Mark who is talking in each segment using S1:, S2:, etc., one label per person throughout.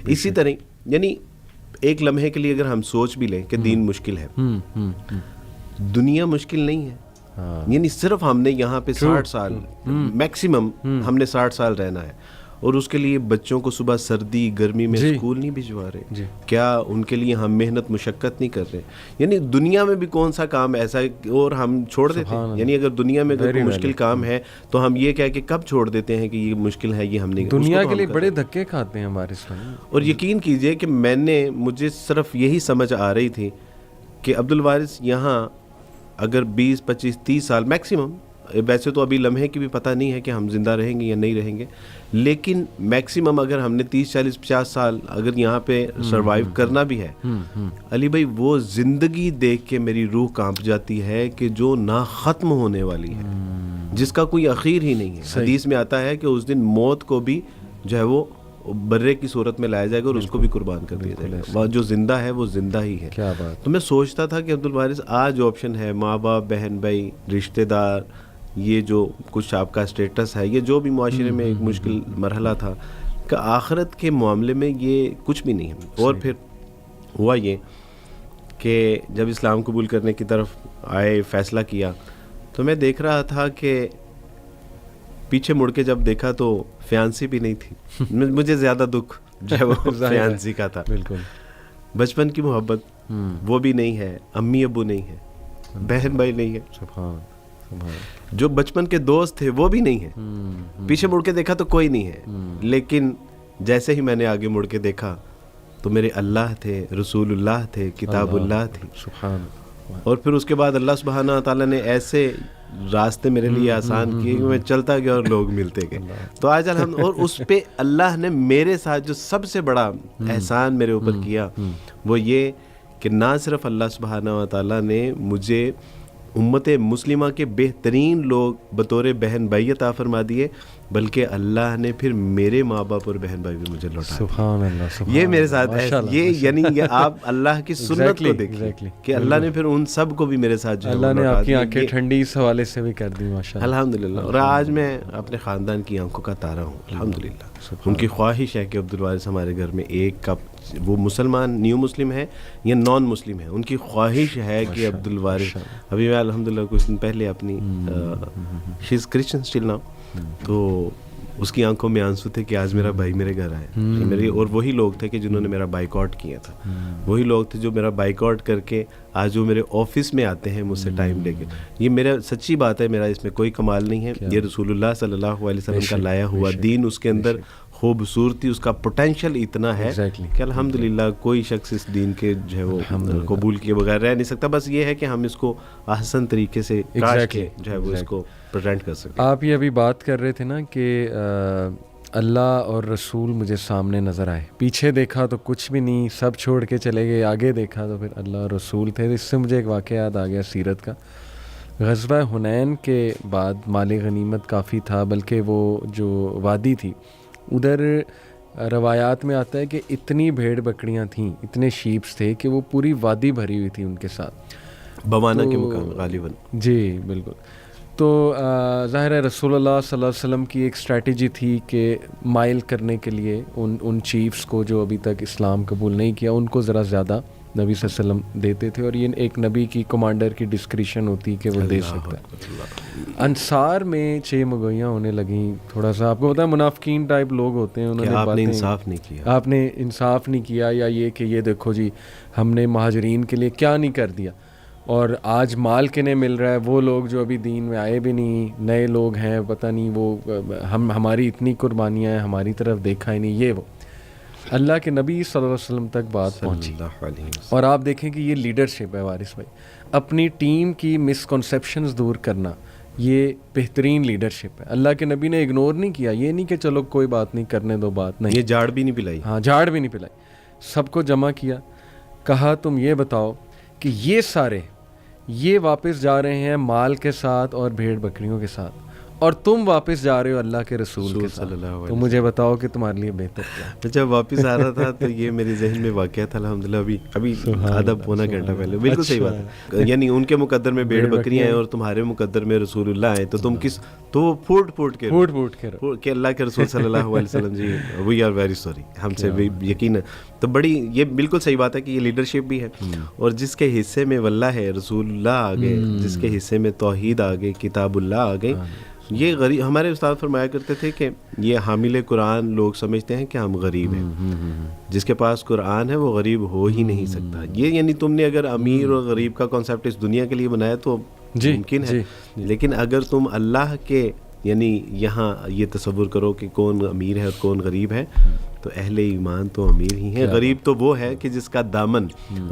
S1: اسی طرح یعنی ایک لمحے کے لیے اگر ہم سوچ بھی لیں کہ دین مشکل ہے، دنیا مشکل نہیں ہے. یعنی صرف ہم نے یہاں پہ 60 سال میکسیمم ہم نے 60 سال رہنا ہے، اور اس کے لیے بچوں کو صبح سردی گرمی میں اسکول نہیں بھجوا رہے. کیا ان کے لیے ہم محنت مشقت نہیں کر رہے؟ یعنی دنیا میں بھی کون سا کام ایسا ہے اور ہم چھوڑ دیتے ہیں؟ یعنی اگر دنیا میں کوئی مشکل کام ہے تو ہم یہ کہہ کہ کب چھوڑ دیتے ہیں کہ یہ مشکل ہے، یہ ہم نہیں.
S2: دنیا کے لیے بڑے دھکے کھاتے ہیں ہمارے سامنے.
S1: اور یقین کیجئے کہ مجھے صرف یہی سمجھ آ رہی تھی کہ عبدالوارث یہاں اگر 20 25 30 سال میکسیمم، ویسے تو ابھی لمحے کی بھی پتہ نہیں ہے کہ ہم زندہ رہیں گے یا نہیں رہیں گے، لیکن میکسیمم اگر ہم نے 30 40 50 سال اگر یہاں پہ سروائیو کرنا بھی ہے، علی بھائی وہ زندگی دیکھ کے میری روح کانپ جاتی ہے کہ جو نہ ختم ہونے والی ہے، جس کا کوئی اخیر ہی نہیں ہے. حدیث میں آتا ہے کہ اس دن موت کو بھی جو ہے وہ برے کی صورت میں لایا جائے گا اور اس کو بھی قربان کر دیا جائے گا. جو زندہ ہے وہ زندہ ہی ہے. تو میں سوچتا تھا کہ عبدالوارث آج آپشن ہے، ماں باپ بہن بھائی رشتہ دار، یہ جو کچھ آپ کا اسٹیٹس ہے، یہ جو بھی معاشرے میں ایک مشکل مرحلہ تھا، کہ آخرت کے معاملے میں یہ کچھ بھی نہیں ہے. اور پھر ہوا یہ کہ جب اسلام قبول کرنے کی طرف آئے، فیصلہ کیا، تو میں دیکھ رہا تھا کہ پیچھے مڑ کے جب دیکھا تو فیانسی بھی نہیں تھی. مجھے زیادہ دکھ جو ہے وہ فیانسی کا تھا. بالکل بچپن کی محبت وہ بھی نہیں ہے، امی ابو نہیں ہے، بہن بھائی نہیں ہے، جو بچپن کے دوست تھے وہ بھی نہیں ہے. پیچھے مڑ کے دیکھا تو کوئی نہیں ہے، لیکن جیسے ہی میں نے آگے مڑ کے دیکھا تو میرے اللہ تھے، رسول اللہ تھے، کتاب اللہ تھی. اور پھر اس کے بعد اللہ سبحانہ تعالیٰ نے ایسے راستے میرے لیے آسان کیے کہ میں چلتا گیا اور لوگ ملتے گئے. تو آج اور اس پہ اللہ نے میرے ساتھ جو سب سے بڑا احسان میرے اوپر کیا وہ یہ کہ نہ صرف اللہ سبحانہ تعالیٰ نے مجھے امت مسلمہ کے بہترین لوگ بطور بہن بھائی عطا فرما دیے، بلکہ اللہ نے پھر میرے ماں باپ اور بہن بھائی بھی مجھے لوٹا.
S2: سبحان اللہ.
S1: یہ میرے ساتھ ہے. یہ یعنی یہ آپ اللہ کی سنت کو دیکھیں کہ اللہ نے پھر ان سب کو بھی میرے ساتھ جو
S2: اللہ نے آپ کی آنکھیں ٹھنڈی اس حوالے سے بھی کر دی ماشاءاللہ.
S1: الحمدللہ. اور آج میں اپنے خاندان کی آنکھوں کا تارا ہوں الحمدللہ. ان کی خواہش ہے کہ عبدالوارث ہمارے گھر میں ایک کپ، وہ مسلمان نیو مسلم ہے یا نان مسلم ہے، ان کی خواہش ہے کہ عبدالوارث، ابھی میں الحمدللہ کچھ دن پہلے اپنی شی از کرسچن اسٹل ناؤ، تو اس کی آنکھوں میں آنسو تھے کہ آج میرا بھائی میرے گھر آئے. میرے اور وہی لوگ تھے کہ جنہوں نے میرا بائیک آؤٹ کیا تھا، وہی لوگ تھے جو میرا بائیک آؤٹ کر کے آج وہ میرے آفس میں آتے ہیں مجھ سے ٹائم لے کے. یہ میرا سچی بات ہے، میرا اس میں کوئی کمال نہیں ہے. یہ رسول اللہ صلی اللہ علیہ وسلم کا لایا ہوا دین، اس کے اندر خوبصورتی، اس کا پوٹینشیل اتنا ہے کہ الحمدللہ کوئی شخص اس دین کے جو ہے وہ قبول کیے بغیر رہ نہیں سکتا. بس یہ ہے کہ ہم اس کو احسن طریقے سے کاش کے جو ہے وہ اس کو پریزنٹ کر سکیں.
S2: آپ یہ ابھی بات کر رہے تھے نا کہ اللہ اور رسول مجھے سامنے نظر آئے، پیچھے دیکھا تو کچھ بھی نہیں، سب چھوڑ کے چلے گئے، آگے دیکھا تو پھر اللہ اور رسول تھے. اس سے مجھے ایک واقعہ یاد آ گیا سیرت کا. غزوہ حنین کے بعد مال غنیمت کافی تھا، بلکہ وہ جو وادی تھی ادھر روایات میں آتا ہے کہ اتنی بھیڑ بکریاں تھیں، اتنے شیپس تھے کہ وہ پوری وادی بھری ہوئی تھی ان کے ساتھ،
S1: بوانا کے مقام غالباً.
S2: جی بالکل. تو ظاہر ہے رسول اللہ صلی اللہ علیہ وسلم کی ایک اسٹریٹجی تھی کہ مائل کرنے کے لیے ان چیفس کو جو ابھی تک اسلام قبول نہیں کیا ان کو ذرا زیادہ نبی صلی اللہ علیہ وسلم دیتے تھے، اور یہ ایک نبی کی کمانڈر کی ڈسکریشن ہوتی کہ وہ دے سکتا ہے. انصار میں چمگوئیاں ہونے لگیں، تھوڑا سا آپ کو پتا ہے منافقین ٹائپ لوگ ہوتے ہیں، انہوں نے
S1: آپ نے انصاف نہیں کیا،
S2: آپ نے انصاف نہیں کیا، یا یہ کہ یہ دیکھو جی ہم نے مہاجرین کے لیے کیا نہیں کر دیا، اور آج مال کنے مل رہا ہے، وہ لوگ جو ابھی دین میں آئے بھی نہیں، نئے لوگ ہیں، پتہ نہیں وہ ہماری اتنی قربانیاں ہیں، ہماری طرف دیکھا ہی نہیں. یہ وہ اللہ کے نبی صلی اللہ علیہ وسلم تک بات پہنچی. اور آپ دیکھیں کہ یہ لیڈرشپ ہے وارث بھائی، اپنی ٹیم کی مسکنسیپشنز دور کرنا، یہ بہترین لیڈرشپ ہے. اللہ کے نبی نے اگنور نہیں کیا، یہ نہیں کہ چلو کوئی بات نہیں کرنے دو بات، نہیں،
S1: یہ جھاڑ بھی نہیں پلائی.
S2: ہاں جھاڑ بھی نہیں پلائی، سب کو جمع کیا، کہا تم یہ بتاؤ کہ یہ سارے یہ واپس جا رہے ہیں مال کے ساتھ اور بھیڑ بکریوں کے ساتھ، اور تم واپس جا رہے ہو اللہ کے رسول کے
S1: صلی اللہ
S2: ساتھ,
S1: علیہ
S2: تو مجھے بتاؤ کہ تمہارے لیے بہتر کیا ہے.
S1: میں جب واپس آ رہا تھا تو یہ میرے ذہن میں واقعہ تھا الحمدللہ, ابھی آدھا پونا گھنٹہ پہلے. بالکل صحیح بات ہے, یعنی ان کے مقدر میں بھیڑ بکریاں ہیں اور تمہارے مقدر میں رسول اللہ ہیں, تو تم کس, تو وہ پھوٹ کے کہ اللہ کے رسول صلی اللہ علیہ وسلم جی وی آر ویری سوری, ہم سے بھی یقین ہے. تو بڑی یہ بالکل صحیح بات ہے کہ یہ لیڈرشپ بھی ہے, اور جس کے حصے میں واللہ ہے, رسول اللہ آ گئے, جس کے حصے میں توحید آ گئے, کتاب اللہ آ گئی. یہ غریب, ہمارے استاد فرمایا کرتے تھے کہ یہ حامل قرآن لوگ سمجھتے ہیں کہ ہم غریب ہیں, جس کے پاس قرآن ہے وہ غریب ہو ہی نہیں سکتا. یہ یعنی تم نے اگر امیر اور غریب کا کانسیپٹ اس دنیا کے لیے بنایا تو ممکن ہے, لیکن اگر تم اللہ کے یعنی یہاں یہ تصور کرو کہ کون امیر ہے اور کون غریب ہے, تو اہل ایمان تو امیر ہی ہیں, غریب تو وہ ہے کہ جس کا دامن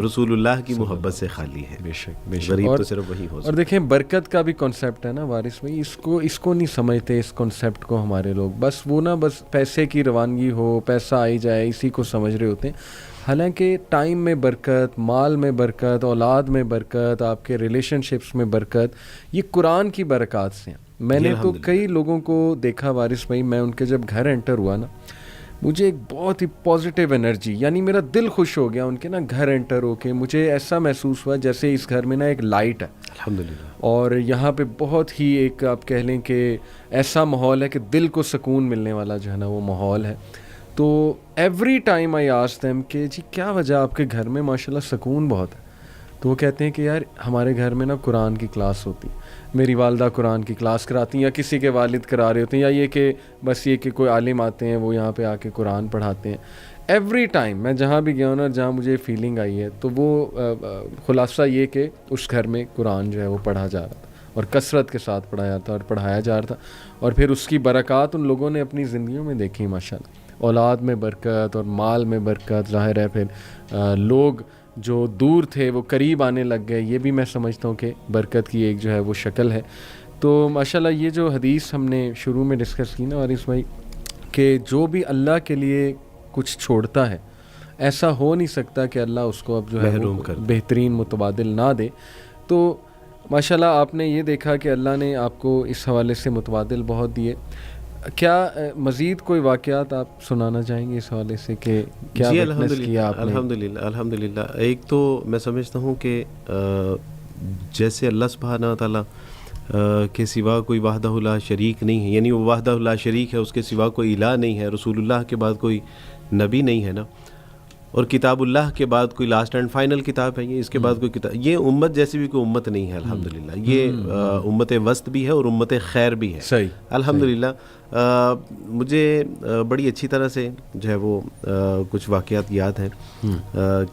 S1: رسول اللہ کی محبت سے خالی ہے.
S2: بے شک بے شک,
S1: غریب تو صرف وہی ہو سکتا.
S2: اور دیکھیں برکت کا بھی کانسیپٹ ہے نا وارث بھائی, اس کو نہیں سمجھتے اس کانسیپٹ کو ہمارے لوگ. بس وہ نا بس پیسے کی روانگی ہو, پیسہ آئی جائے, اسی کو سمجھ رہے ہوتے ہیں. حالانکہ ٹائم میں برکت, مال میں برکت, اولاد میں برکت, آپ کے ریلیشن شپس میں برکت, یہ قرآن کی برکات سے ہیں. میں نے تو کئی لوگوں کو دیکھا وارث بھائی, میں ان کے جب گھر انٹر ہوا نا, مجھے ایک بہت ہی پازیٹیو انرجی, یعنی میرا دل خوش ہو گیا ان کے نا گھر انٹر ہو کے. مجھے ایسا محسوس ہوا جیسے اس گھر میں نا ایک لائٹ ہے
S1: الحمدللہ,
S2: اور یہاں پہ بہت ہی ایک آپ کہہ لیں کہ ایسا ماحول ہے کہ دل کو سکون ملنے والا جو ہے نا وہ ماحول ہے. تو every time I ask them کہ جی کیا وجہ آپ کے گھر میں ماشاءاللہ سکون بہت ہے. تو وہ کہتے ہیں کہ یار ہمارے گھر میں نا قرآن کی کلاس ہوتی, میری والدہ قرآن کی کلاس کراتی ہیں, یا کسی کے والد کرا رہے ہوتے ہیں, یا یہ کہ بس یہ کہ کوئی عالم آتے ہیں وہ یہاں پہ آ کے قرآن پڑھاتے ہیں. ایوری ٹائم میں جہاں بھی گیا ہوں نا, جہاں مجھے فیلنگ آئی ہے, تو وہ خلاصہ یہ کہ اس گھر میں قرآن جو ہے وہ پڑھا جا رہا تھا, اور کثرت کے ساتھ پڑھایا تھا اور پڑھایا جا رہا تھا. اور پھر اس کی برکات ان لوگوں نے اپنی زندگیوں میں دیکھی ماشاءاللہ. اولاد میں برکت اور مال میں برکت, ظاہر ہے پھر لوگ جو دور تھے وہ قریب آنے لگ گئے. یہ بھی میں سمجھتا ہوں کہ برکت کی ایک جو ہے وہ شکل ہے. تو ماشاءاللہ یہ جو حدیث ہم نے شروع میں ڈسکس کی نا وارث بھائی, کہ جو بھی اللہ کے لیے کچھ چھوڑتا ہے, ایسا ہو نہیں سکتا کہ اللہ اس کو اب جو ہے بہترین متبادل نہ دے. تو ماشاءاللہ آپ نے یہ دیکھا کہ اللہ نے آپ کو اس حوالے سے متبادل بہت دیے. کیا مزید کوئی واقعات آپ سنانا چاہیں گے اس حوالے سے کہ کیا وٹنس کیا آپ نے؟
S1: الحمدللہ. ایک تو میں سمجھتا ہوں کہ جیسے اللہ سبحانہ تعالیٰ کے سوا کوئی وحدہ لا شریک نہیں ہے, یعنی وہ وحدہ لا شریک ہے, اس کے سوا کوئی الہ نہیں ہے, رسول اللہ کے بعد کوئی نبی نہیں ہے نا, اور کتاب اللہ کے بعد کوئی لاسٹ اینڈ فائنل کتاب ہے یہ, اس کے بعد کوئی کتاب, یہ امت جیسی بھی کوئی امت نہیں ہے الحمدللہ. یہ امت وسط بھی ہے اور امت خیر بھی ہے.
S2: صحیح
S1: الحمدللہ. مجھے بڑی اچھی طرح سے جو ہے وہ کچھ واقعات یاد ہیں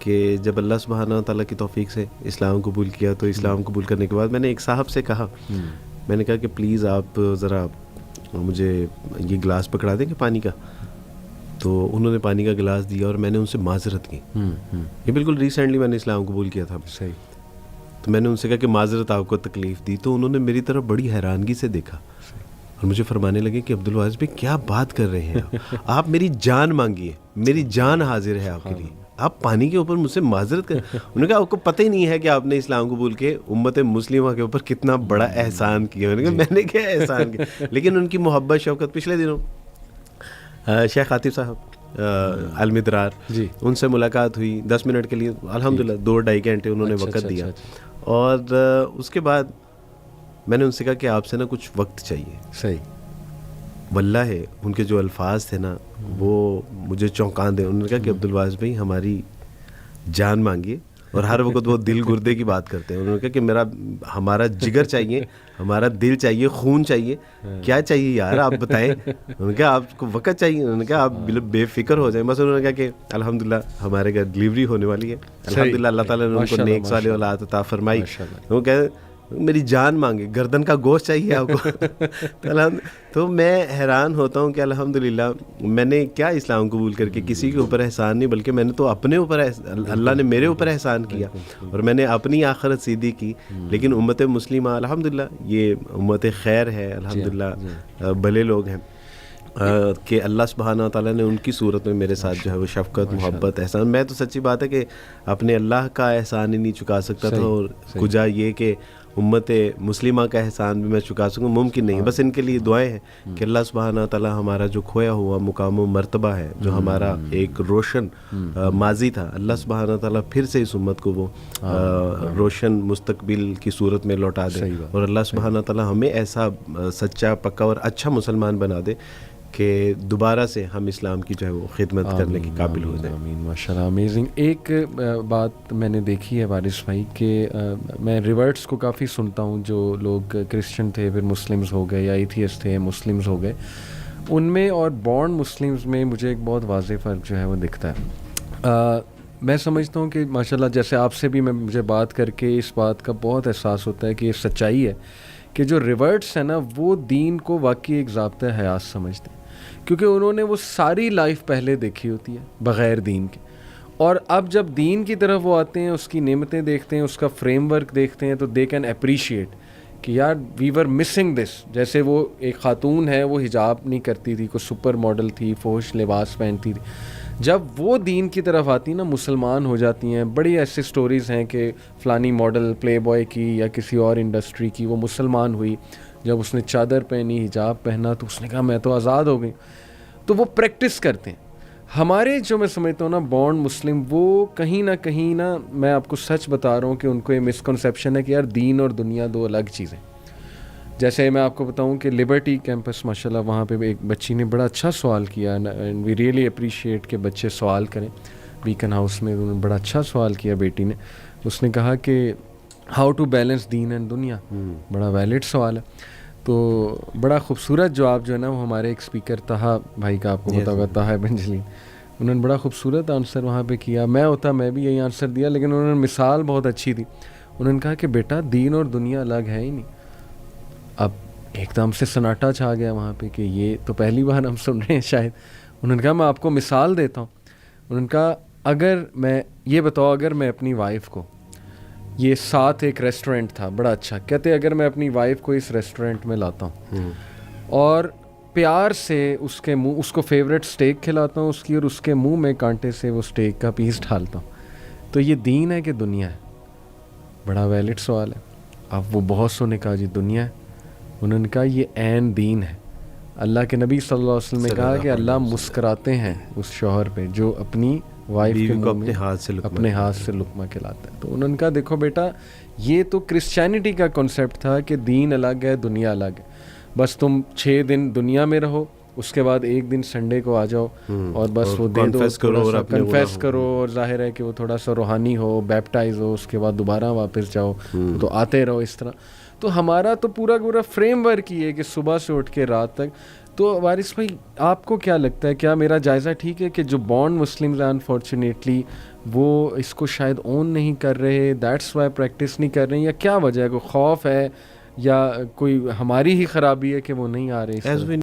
S1: کہ جب اللہ سبحانہ تعالیٰ کی توفیق سے اسلام قبول کیا, تو اسلام قبول کرنے کے بعد میں نے ایک صاحب سے کہا, میں نے کہا کہ پلیز آپ ذرا مجھے یہ گلاس پکڑا دیں گے پانی کا. تو انہوں نے پانی کا گلاس دیا اور میں نے ان سے معذرت کی. یہ بالکل ریسنٹلی میں نے اسلام قبول کیا تھا.
S2: صحیح.
S1: تو میں نے ان سے کہا کہ معذرت آپ کو تکلیف دی. تو انہوں نے میری طرف بڑی حیرانگی سے دیکھا اور مجھے فرمانے لگے کہ عبدالوارث بھائی کیا بات کر رہے ہیں آپ میری جان مانگیے, میری جان حاضر ہے آپ کے لیے, آپ پانی کے اوپر مجھ سے معذرت کریں. انہوں نے کہا آپ کو پتہ ہی نہیں ہے کہ آپ نے اسلام قبول کے امت مسلمہ کے اوپر کتنا بڑا احسان کیا. میں نے کیا احسان کیا, لیکن ان کی محبت شوقت. پچھلے دنوں شیخ عاطف صاحب المدرار,
S2: جی,
S1: ان سے ملاقات ہوئی 10 منٹ کے لیے الحمدللہ, 2-2.5 گھنٹے انہوں نے وقت دیا. اور اس کے بعد میں نے ان سے کہا کہ آپ سے نا کچھ وقت چاہیے.
S2: صحیح.
S1: واللہ ہے ان کے جو الفاظ تھے نا وہ مجھے چونکان دے. انہوں نے کہا کہ عبدالوارث بھائی ہماری جان مانگیے, اور ہر وقت وہ دل گردے کی بات کرتے ہیں. انہوں نے کہا کہ ہمارا جگر چاہیے, ہمارا دل چاہیے, خون چاہیے, کیا چاہیے یار آپ بتائیں. انہوں نے کہا آپ کو وقت چاہیے. انہوں نے کہا آپ بے فکر ہو جائیں. بس انہوں نے کہا کہ الحمدللہ ہمارے گھر ڈلیوری ہونے والی ہے الحمدللہ, اللہ تعالیٰ نے ان کو نیک صالح اولاد عطا فرمائی. وہ کہتے میری جان مانگے, گردن کا گوشت چاہیے آپ کو. تو میں حیران ہوتا ہوں کہ الحمدللہ میں نے کیا اسلام قبول کر کے کسی کے اوپر احسان نہیں, بلکہ میں نے تو اپنے اوپر, اللہ نے میرے اوپر احسان کیا اور میں نے اپنی آخرت سیدھی کی. لیکن امت مسلمہ الحمدللہ یہ امت خیر ہے الحمدللہ, بھلے لوگ ہیں کہ اللہ سبحانہ تعالیٰ نے ان کی صورت میں میرے ساتھ جو ہے وہ شفقت, محبت, احسان. میں تو سچی بات ہے کہ اپنے اللہ کا احسان ہی نہیں چکا سکتا تھا, اور کجا یہ کہ امت مسلمہ کا احسان بھی میں چکا سکوں ممکن نہیں. بس ان کے لیے دعائیں ہیں کہ اللہ سبحانہ تعالیٰ ہمارا جو کھویا ہوا مقام و مرتبہ ہے, جو ہمارا ایک روشن ماضی تھا, اللہ سبحانہ تعالیٰ پھر سے اس امت کو وہ روشن مستقبل کی صورت میں لوٹا دے, اور اللہ سبحانہ تعالیٰ ہمیں ایسا سچا پکا اور اچھا مسلمان بنا دے کہ دوبارہ سے ہم اسلام کی جو ہے وہ خدمت کرنے کے قابل ہو جائیں.
S2: آمین, ماشاء اللہ, امیزنگ. ایک بات میں نے دیکھی ہے وارث بھائی کہ میں ریورٹس کو کافی سنتا ہوں, جو لوگ کرسچن تھے پھر مسلمز ہو گئے, یا ایتھیسٹ تھے مسلمز ہو گئے, ان میں اور بورن مسلمز میں مجھے ایک بہت واضح فرق جو ہے وہ دکھتا ہے. میں سمجھتا ہوں کہ ماشاءاللہ جیسے آپ سے بھی مجھے بات کر کے اس بات کا بہت احساس ہوتا ہے کہ یہ سچائی ہے کہ جو ریورٹس ہیں نا وہ دین کو واقعی ایک ضابطۂ حیات سمجھتے ہیں, کیونکہ انہوں نے وہ ساری لائف پہلے دیکھی ہوتی ہے بغیر دین کے, اور اب جب دین کی طرف وہ آتے ہیں, اس کی نعمتیں دیکھتے ہیں, اس کا فریم ورک دیکھتے ہیں, تو دے کین اپریشیٹ کہ یار وی ور مسنگ دس. جیسے وہ ایک خاتون ہے, وہ حجاب نہیں کرتی تھی, کوئی سپر ماڈل تھی, فوش لباس پہنتی تھی, جب وہ دین کی طرف آتی نا مسلمان ہو جاتی ہیں. بڑی ایسی سٹوریز ہیں کہ فلانی ماڈل پلے بوائے کی یا کسی اور انڈسٹری کی وہ مسلمان ہوئی, جب اس نے چادر پہنی, حجاب پہنا, تو اس نے کہا میں تو آزاد ہو گئی. تو وہ پریکٹس کرتے ہیں. ہمارے جو میں سمجھتا ہوں نا بورن مسلم, وہ کہیں نہ میں آپ کو سچ بتا رہا ہوں کہ ان کو یہ مسکنسیپشن ہے کہ یار دین اور دنیا دو الگ چیزیں. جیسے میں آپ کو بتاؤں کہ لبرٹی کیمپس ماشاءاللہ وہاں پہ ایک بچی نے بڑا اچھا سوال کیا, اینڈ وی ریئلی اپریشیٹ کہ بچے سوال کریں. بیکن ہاؤس میں انہوں نے بڑا اچھا سوال کیا بیٹی نے. اس نے کہا کہ ہاؤ ٹو بیلنس دین اینڈ دنیا. بڑا ویلڈ سوال ہے. تو بڑا خوبصورت جواب جو ہے نا وہ ہمارے ایک اسپیکر طہا بھائی کا, آپ کو پتا ہوگا طہا بن جلیم, انہوں نے بڑا خوبصورت آنسر وہاں پہ کیا. میں بھی یہی آنسر دیا, لیکن انہوں نے مثال بہت اچھی دی. انہوں نے کہا کہ بیٹا دین اور دنیا الگ ہے ہی نہیں. اب ایک دم سے سناٹا چھا گیا وہاں پہ کہ یہ تو پہلی بار ہم سن رہے ہیں شاید. انہوں نے کہا میں آپ کو مثال دیتا ہوں. انہوں نے کہا اگر میں یہ بتاؤ, اگر میں اپنی وائف کو, یہ ساتھ ایک ریسٹورنٹ تھا بڑا اچھا, کہتے اگر میں اپنی وائف کو اس ریسٹورنٹ میں لاتا ہوں اور پیار سے اس کے منہ, اس کو فیوریٹ اسٹیک کھلاتا ہوں اس کی, اور اس کے منہ میں کانٹے سے وہ اسٹیک کا پیس ڈالتا ہوں, تو یہ دین ہے کہ دنیا ہے؟ بڑا ویلڈ سوال ہے. اب وہ بہت سو نے کہا جی دنیا ہے. انہوں نے کہا یہ عین دین ہے. اللہ کے نبی صلی اللہ علیہ وسلم نے کہا کہ اللہ مسکراتے ہیں اس شوہر پہ جو اپنی وائف کے منہ میں اپنے ہاتھ سے لقمہ کھلاتا ہے. تو انہوں نے کہا دیکھو بیٹا, یہ تو کرسچینٹی کا کنسیپٹ تھا کہ دین الگ ہے دنیا الگ ہے, بس تم 6 دن دنیا میں رہو, اس کے بعد ایک دن سنڈے کو آ جاؤ اور بس وہ دے دو, کنفیس کرو, اور ظاہر ہے کہ وہ تھوڑا سا روحانی ہو, بیپٹائز ہو, اس کے بعد دوبارہ واپس جاؤ, تو آتے رہو اس طرح. تو ہمارا تو پورا فریم ورک ہی ہے کہ صبح سے اٹھ کے رات تک. تو وارث بھائی آپ کو کیا لگتا ہے, کیا میرا جائزہ ٹھیک ہے کہ جو بورن مسلمز ہیں انفارچونیٹلی وہ اس کو شاید اون نہیں کر رہے, دیٹس وائی پریکٹس نہیں کر رہے ہیں, یا کیا وجہ ہے, کوئی خوف ہے یا کوئی ہماری ہی خرابی ہے کہ وہ نہیں آ رہے؟